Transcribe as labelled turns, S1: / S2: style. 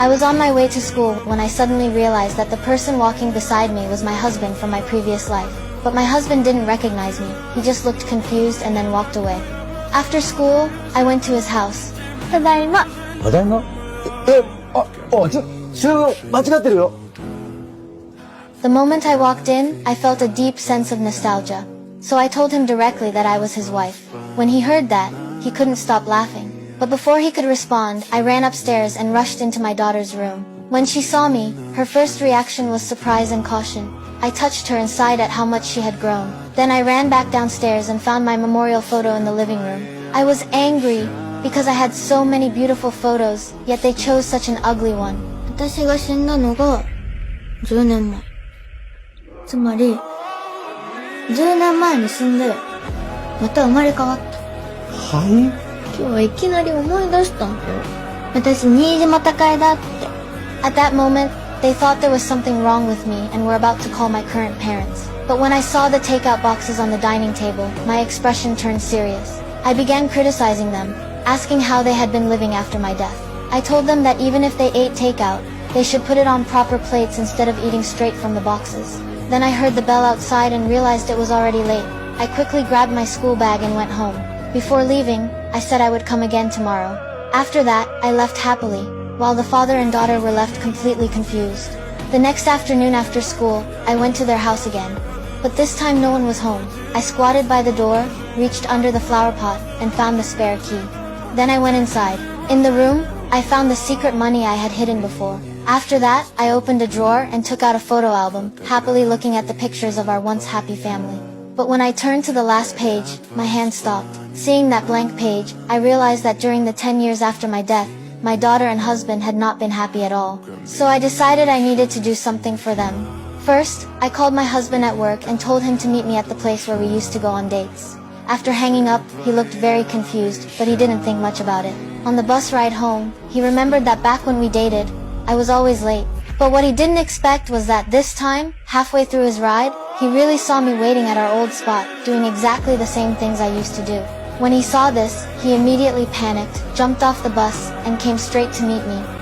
S1: I was on my way to school when I suddenly realized that the person walking beside me was my husband from my previous life. But my husband didn't recognize me. He just looked confused and then walked away. After school, I went to his house. ただいま。
S2: ただいま。間違ってるよ。
S1: The moment I walked in, I felt a deep sense of nostalgia. So I told him directly that I was his wife. When he heard that, he couldn't stop laughing. But before he could respond, I ran upstairs and rushed into my daughter's room. When she saw me, her first reaction was surprise and caution. I touched her and sighed at how much she had grown. Then I ran back downstairs and found my memorial photo in the living room. I was angry because I had so many beautiful photos, yet they chose such an ugly one.
S3: 私が死んだのが10年前。つまり、10年前に死んで、また生まれ変わった。
S2: はい？
S3: 今日はいきなり思い出したんだよ。私、新島高江だって。
S1: At that moment, they thought there was something wrong with me and were about to call my current parents. But when I saw the takeout boxes on the dining table, my expression turned serious. I began criticizing them, asking how they had been living after my death. I told them that even if they ate takeout, they should put it on proper plates instead of eating straight from the boxes. Then I heard the bell outside and realized it was already late. I quickly grabbed my school bag and went home. Before leaving, I said I would come again tomorrow. After that, I left happily, while the father and daughter were left completely confused. The next afternoon after school, I went to their house again. But this time no one was home. I squatted by the door, reached under the flower pot, and found the spare key. Then I went inside. In the room, I found the secret money I had hidden before. After that, I opened a drawer and took out a photo album, happily looking at the pictures of our once happy family. But when I turned to the last page, my hand stopped. Seeing that blank page, I realized that during the 10 years after my death, my daughter and husband had not been happy at all. So I decided I needed to do something for them. First, I called my husband at work and told him to meet me at the place where we used to go on dates. After hanging up, he looked very confused, but he didn't think much about it. On the bus ride home, he remembered that back when we dated, I was always late. But what he didn't expect was that this time, halfway through his ride, he really saw me waiting at our old spot, doing exactly the same things I used to do. When he saw this, he immediately panicked, jumped off the bus, and came straight to meet me.